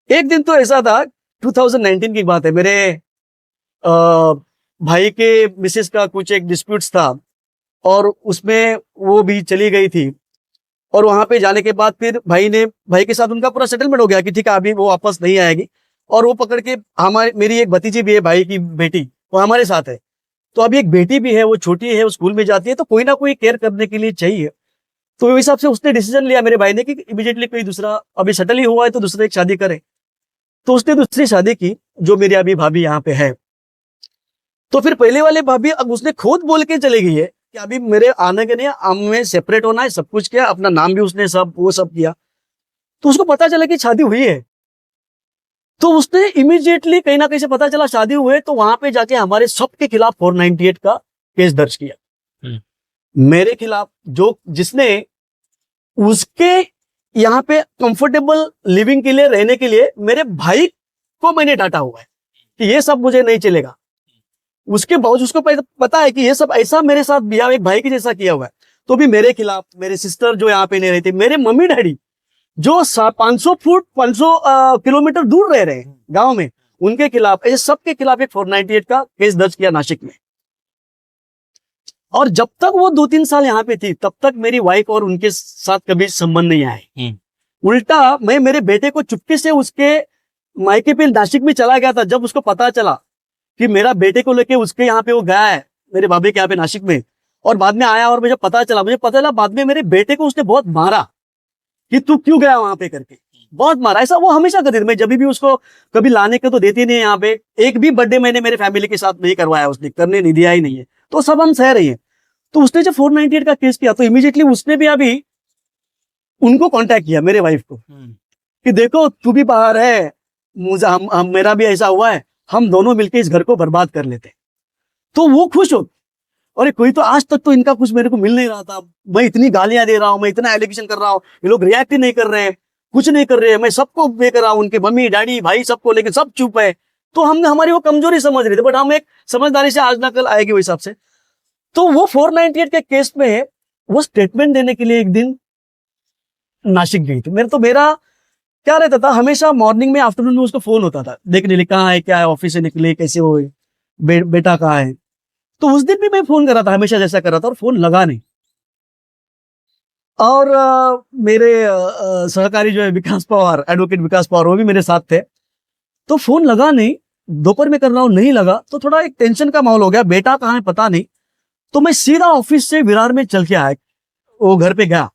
एक दिन तो ऐसा था, 2019 की बात है, मेरे भाई के मिसेस का कुछ एक डिस्प्यूट्स था, और उसमें वो भी चली गई थी। और वहां पे जाने के बाद फिर भाई के साथ उनका पूरा सेटलमेंट हो गया कि ठीक है अभी वो वापस नहीं आएगी, और वो पकड़ के मेरी एक भतीजी भी है, भाई की बेटी, वो हमारे साथ है। तो अभी एक बेटी भी है, वो छोटी है, वो स्कूल में जाती है, तो कोई ना कोई केयर करने के लिए चाहिए। तो उस हिसाब से उसने डिसीजन लिया मेरे भाई ने कि इमीडिएटली कोई दूसरा, अभी सेटल ही हुआ है तो दूसरा एक शादी करे। तो उसने दूसरी शादी की, जो मेरी अभी भाभी यहाँ पे है। तो फिर पहले वाले भाभी अब उसने खुद बोल के चली गई है कि अभी मेरे आने के नहीं, हमें सेपरेट होना है, सब कुछ किया, अपना नाम भी उसने वो सब किया। तो उसको पता चला कि शादी हुई है, तो उसने इमीडिएटली कहीं ना कहीं से पता चला शादी हुए, तो वहां पे जाके हमारे सबके खिलाफ 498 का केस दर्ज किया मेरे खिलाफ, जिसने उसके यहाँ पे कंफर्टेबल लिविंग के लिए, रहने के लिए मेरे भाई को मैंने डांटा हुआ है कि ये सब मुझे नहीं चलेगा। उसके बावजूद उसको पता है कि ये सब ऐसा मेरे साथ बिहेव एक भाई के जैसा किया हुआ है, तो भी मेरे खिलाफ, मेरे सिस्टर जो यहाँ पे नहीं रहती, मेरे मम्मी डैडी जो 500 फुट 500 किलोमीटर दूर रह रहे हैं गांव में, उनके खिलाफ, ऐसे सबके खिलाफ एक 498 का केस दर्ज किया नासिक में। और जब तक वो 2-3 साल यहाँ पे थी, तब तक मेरी वाइफ और उनके साथ कभी संबंध नहीं आए। उल्टा मैं मेरे बेटे को चुपके से उसके मायके पे नासिक में चला गया था। जब उसको पता चला कि मेरा बेटे को लेके उसके यहाँ पे वो गया है, मेरे बाबे के यहाँ पे नासिक में, और बाद में आया और मुझे पता चला बाद में मेरे बेटे को उसने बहुत मारा कि तू क्यों गया वहां पे करके, बहुत मारा। ऐसा वो हमेशा करती थी। मैं जब भी उसको कभी लाने के तो देती नहीं है यहाँ पे। एक भी बर्थडे मैंने मेरे फैमिली के साथ नहीं करवाया, उसने करने नहीं दिया ही नहीं है, तो सब हम सह रही है। तो उसने जब 498 का केस किया तो इमीडिएटली उसने भी अभी उनको कांटेक्ट किया, मेरे वाइफ को, कि देखो तू भी बाहर है, मुझे मेरा भी ऐसा हुआ है, हम दोनों मिलकर इस घर को बर्बाद कर लेते। तो वो खुश हो, अरे कोई तो आज तक तो इनका कुछ मेरे को मिल नहीं रहा था, मैं इतनी गालियां दे रहा हूँ, मैं इतना एलिगेशन कर रहा हूँ, ये लोग रिएक्ट ही नहीं कर रहे हैं, कुछ नहीं कर रहे हैं, मैं सबको बे कर रहा हूँ, उनके मम्मी डैडी भाई सबको, लेकिन सब चुप है। तो हमने हमारी वो कमजोरी समझ रहे थे, बट हम एक समझदारी से आज ना कल आएगी वो हिसाब से। तो वो 498 के केस में वो स्टेटमेंट देने के लिए एक दिन नासिक गई थी। मेरा क्या रहता था, हमेशा मॉर्निंग में आफ्टरनून में उसको फोन होता था देखने के लिए, कहाँ है, क्या है, ऑफिस से निकले, कैसे हो, बेटा कहाँ है। तो उस दिन भी मैं फोन कर रहा था, हमेशा जैसा कर रहा था, और फोन लगा नहीं। और मेरे सहकारी जो है विकास पवार, एडवोकेट विकास पवार, वो भी मेरे साथ थे। तो फोन लगा नहीं, दोपहर में कर रहा हूँ, नहीं लगा, तो थोड़ा एक टेंशन का माहौल हो गया, बेटा कहाँ है पता नहीं। तो मैं सीधा ऑफिस से विरार में चल के आया, वो घर पे गया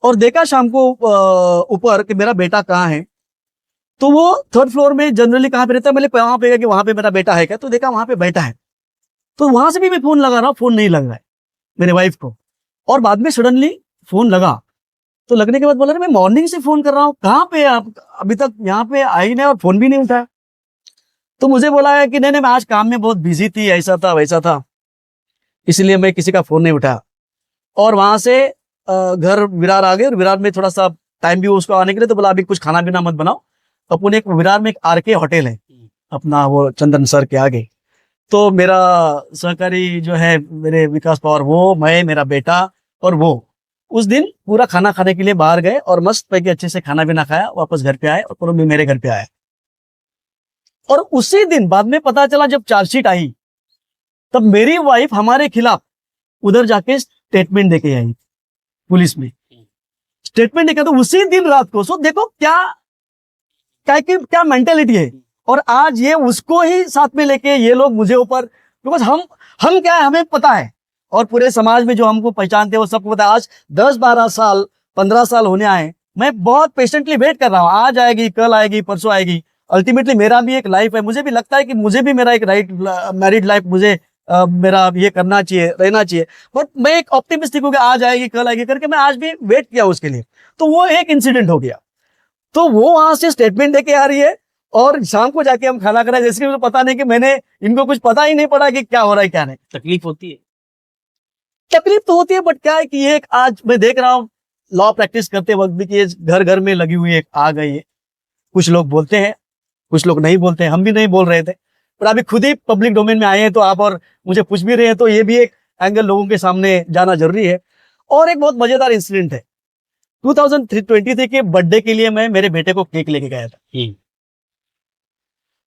और देखा शाम को ऊपर कि मेरा बेटा कहाँ है। तो वो 3rd फ्लोर में जनरली कहाँ पे रहता है, मैंने वहां पे गया कि वहां पे मेरा बेटा है क्या, तो देखा वहां पे बैठा है। तो वहां से भी मैं फोन लगा रहा हूँ, फोन नहीं लग रहा है मेरे वाइफ को। और बाद में सडनली फोन लगा, तो लगने के बाद बोला मैं मॉर्निंग से फोन कर रहा हूँ, कहाँ पे आप, अभी तक यहाँ पे आई नहीं और फोन भी नहीं उठाया। तो मुझे बोला है कि नहीं मैं आज काम में बहुत बिजी थी, ऐसा था वैसा था, इसलिए मैं किसी का फोन नहीं उठाया। और वहां से घर विरार आ गए, और विरार में थोड़ा सा टाइम भी उसको आने के लिए, तो बोला अभी कुछ खाना पीना मत बनाओ, अपन एक विरार में एक आरके होटल है अपना, वो चंदन सर के आगे। तो मेरा सहकारी जो है मेरे विकास पवार, वो, मैं, मेरा बेटा और वो उस दिन पूरा खाना खाने के लिए बाहर गए और मस्त पैके अच्छे से खाना पीना खाया, वापस घर पे आए और पूरा भी मेरे घर पे आया। और उसी दिन बाद में पता चला जब चार्जशीट आई, तब मेरी वाइफ हमारे खिलाफ उधर जाके स्टेटमेंट देके आई पुलिस में। स्टेटमेंट देके, तो उसी दिन रात को, सो देखो क्या मेंटेलिटी है। और आज ये उसको ही साथ में लेके ये लोग मुझे ऊपर, बिकॉज हम क्या है, हमें पता है, और पूरे समाज में जो हमको पहचानते हैं वो सबको पता है। आज 10-12 साल 15 साल होने आए, मैं बहुत पेशेंटली वेट कर रहा हूँ, आज आएगी, कल आएगी, परसों आएगी। अल्टीमेटली मेरा भी एक लाइफ है, मुझे भी लगता है कि मुझे भी मेरा एक मैरिड लाइफ, मुझे मेरा ये करना चाहिए, रहना चाहिए। बट मैं एक ऑप्टिमिस्टिक हो गया, आज आएगी कल आएगी करके, मैं आज भी वेट किया उसके लिए। तो वो एक इंसिडेंट हो गया। तो वो वहां से स्टेटमेंट देके आ रही है, और शाम को जाके हम खाना करा, जैसे कि मुझे पता नहीं कि मैंने, इनको कुछ पता ही नहीं पड़ा कि क्या हो रहा है क्या नहीं। तकलीफ होती है, तकलीफ तो होती है, बट क्या है कि ये आज मैं देख रहा हूँ लॉ प्रैक्टिस करते वक्त भी कि घर घर में लगी हुई एक आ गई है। कुछ लोग बोलते हैं, कुछ लोग नहीं बोलते हैं, हम भी नहीं बोल रहे थे, पर अभी खुद ही पब्लिक डोमेन में आए हैं, तो आप और मुझे पूछ भी रहे हैं, तो ये भी एक एंगल लोगों के सामने जाना जरूरी है। और एक बहुत मजेदार इंसिडेंट है, 2023 के बर्थडे के लिए मैं मेरे बेटे को केक लेके गया था,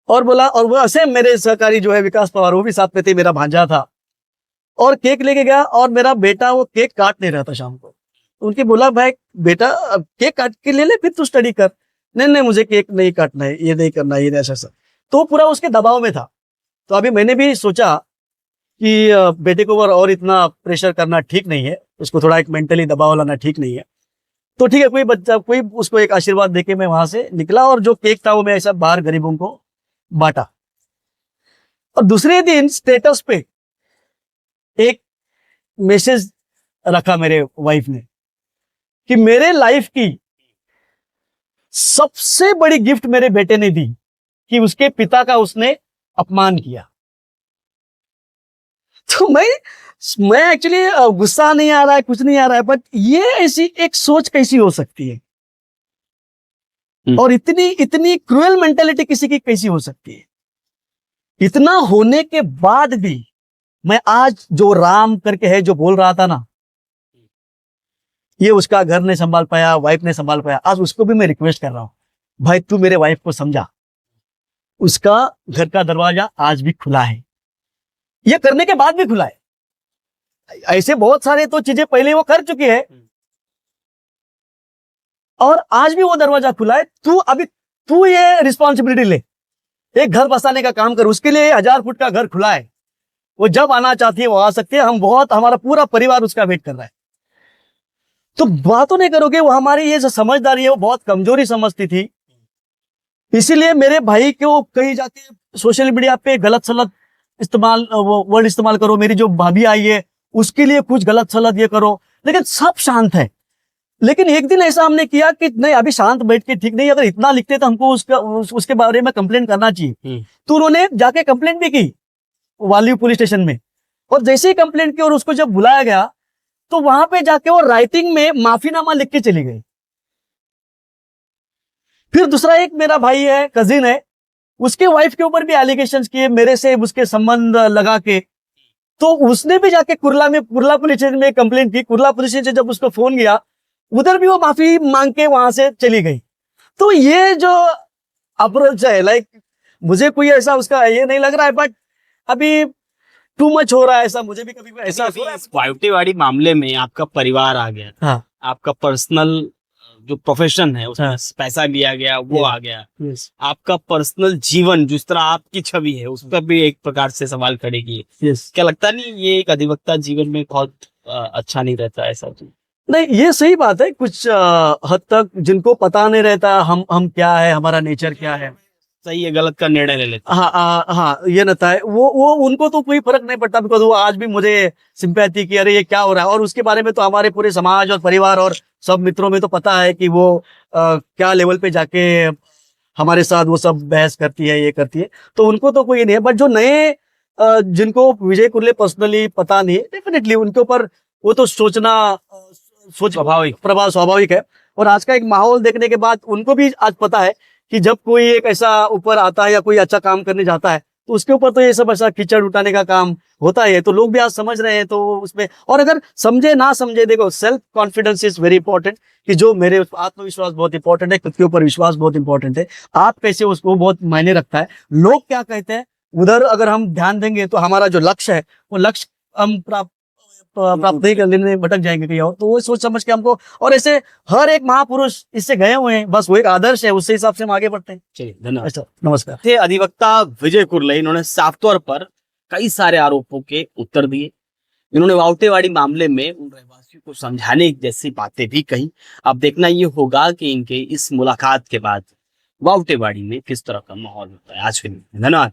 और बोला, और वो ऐसे मेरे सहकारी जो है विकास पवार, वो भी साथ में थे, मेरा भांजा था, और केक लेके गया, और मेरा बेटा वो केक काट नहीं रहा था शाम को। उनके बोला भाई बेटा केक काट के ले फिर तू स्टडी कर। नहीं मुझे केक नहीं काटना है, ये नहीं करना है, ये ऐसा। तो पूरा उसके दबाव में था। तो अभी मैंने भी सोचा कि बेटे को और इतना प्रेशर करना ठीक नहीं है, उसको थोड़ा एक मेंटली दबाव लाना ठीक नहीं है। तो ठीक है, कोई बच्चा, कोई उसको एक आशीर्वाद देके मैं वहां से निकला, और जो केक था वो मैं ऐसा बाहर गरीबों को बांटा। और दूसरे दिन स्टेटस पे एक मैसेज रखा मेरे वाइफ ने कि मेरे लाइफ की सबसे बड़ी गिफ्ट मेरे बेटे ने दी कि उसके पिता का उसने अपमान किया। तो मैं एक्चुअली गुस्सा नहीं आ रहा है, कुछ नहीं आ रहा है, बट ये ऐसी एक सोच कैसी हो सकती है और इतनी इतनी क्रूएल मेंटेलिटी किसी की कैसी हो सकती है? इतना होने के बाद भी मैं आज जो राम करके है जो बोल रहा था ना, ये उसका घर नहीं संभाल पाया, वाइफ ने संभाल पाया, आज उसको भी मैं रिक्वेस्ट कर रहा हूं, भाई तू मेरे वाइफ को समझा, उसका घर का दरवाजा आज भी खुला है, ये करने के बाद भी खुला है। ऐसे बहुत सारे तो चीजें पहले वो कर चुकी है और आज भी वो दरवाजा खुला है। तू ये रिस्पॉन्सिबिलिटी ले, एक घर बसाने का काम कर, उसके लिए 1000 फुट का घर खुला है, वो जब आना चाहती है वो आ सकती है। हमारा पूरा परिवार उसका वेट कर रहा है। तो बातों नहीं करोगे, वो हमारी ये जो समझदारी है वो बहुत कमजोरी समझती थी। इसीलिए मेरे भाई को कहीं जाके सोशल मीडिया पे गलत सलत इस्तेमाल, वो वर्ड इस्तेमाल करो, मेरी जो भाभी आई है उसके लिए कुछ गलत सलत ये करो, लेकिन सब शांत है। लेकिन एक दिन ऐसा हमने किया कि नहीं, अभी शांत बैठ के ठीक नहीं, अगर इतना लिखते तो हमको उसके बारे में कंप्लेंट करना चाहिए। तो उन्होंने जाके कंप्लेंट भी की वाली पुलिस स्टेशन में, और जैसे ही कंप्लेंट की और उसको जब बुलाया गया तो वहां पे जाके वो राइटिंग में माफीनामा लिख के चली गई। फिर दूसरा एक मेरा भाई है, कजिन है, उसके वाइफ के ऊपर भी एलिगेशंस किए मेरे से, उसके संबंध लगा के, तो उसने भी जाके कुर्ला पुलिस स्टेशन में कंप्लेंट की। कुर्ला पुलिस स्टेशन जब उसको फोन गया, उधर भी वो माफी मांग के वहां से चली गई। तो ये जो अप्रोच है, लाइक मुझे कोई ऐसा उसका ये नहीं लग रहा है, बट अभी टू मच हो रहा है ऐसा, मुझे भी कभी ऐसा हो रहा है। वायुटेवाड़ी मामले में आपका परिवार आ गया, हाँ, आपका पर्सनल जो प्रोफेशन है उसमें पैसा लिया गया, वो आ गया, आपका पर्सनल जीवन जिस तरह आपकी छवि है उस पर भी एक प्रकार से सवाल खड़े किए। क्या लगता नहीं ये एक अधिवक्ता जीवन में बहुत अच्छा नहीं रहता ऐसा? तो नहीं, ये सही बात है। कुछ हद तक जिनको पता नहीं रहता हम क्या है, हमारा नेचर क्या है, सही है गलत का निर्णय ले लेते। हाँ, ये रहता है। वो उनको तो कोई फर्क नहीं पड़ता, बिकॉज वो आज भी मुझे सिंपैथी की, अरे ये क्या हो रहा है। और उसके बारे में तो हमारे पूरे समाज और परिवार और सब मित्रों में तो पता है कि वो क्या लेवल पे जाके हमारे साथ वो सब बहस करती है, ये करती है, तो उनको तो कोई नहीं है। बट जो नए जिनको विजय कुर्ले पर्सनली पता नहीं है, डेफिनेटली उनके ऊपर वो तो प्रभाव स्वाभाविक है। और आज का एक माहौल देखने के बाद उनको भी आज पता है कि जब कोई एक ऐसा ऊपर आता है या कोई अच्छा काम करने जाता है तो उसके ऊपर तो ये सब ऐसा कीचड़ उठाने का काम होता है। तो लोग भी आज समझ रहे हैं, तो उसमें, और अगर समझे ना समझे, देखो self confidence is very important, कि जो मेरे आत्मविश्वास बहुत इंपॉर्टेंट है, खुद के ऊपर विश्वास बहुत इंपॉर्टेंट है। आप कैसे, उसको बहुत मायने रखता है। लोग क्या कहते हैं उधर अगर हम ध्यान देंगे तो हमारा जो लक्ष्य है वो लक्ष्य हम प्राप्त नहीं करने में भटक जाएंगे कहीं और। तो वो सोच समझ के हमको, और ऐसे हर एक महापुरुष इससे गए हुए हैं, बस वो एक आदर्श है, उससे हिसाब से हम आगे बढ़ते हैं। चलिए, धन्यवाद। नमस्कार। थे अधिवक्ता विजय कुर्ले, इन्होंने साफ तौर पर कई सारे आरोपों के उत्तर दिए। इन्होंने वाउटेवाड़ी मामले में उन रहवासियों को समझाने जैसी बातें भी कही। अब देखना ये होगा कि इनके इस मुलाकात के बाद वाउटेवाड़ी में किस तरह का माहौल होता है। आज के लिए धन्यवाद।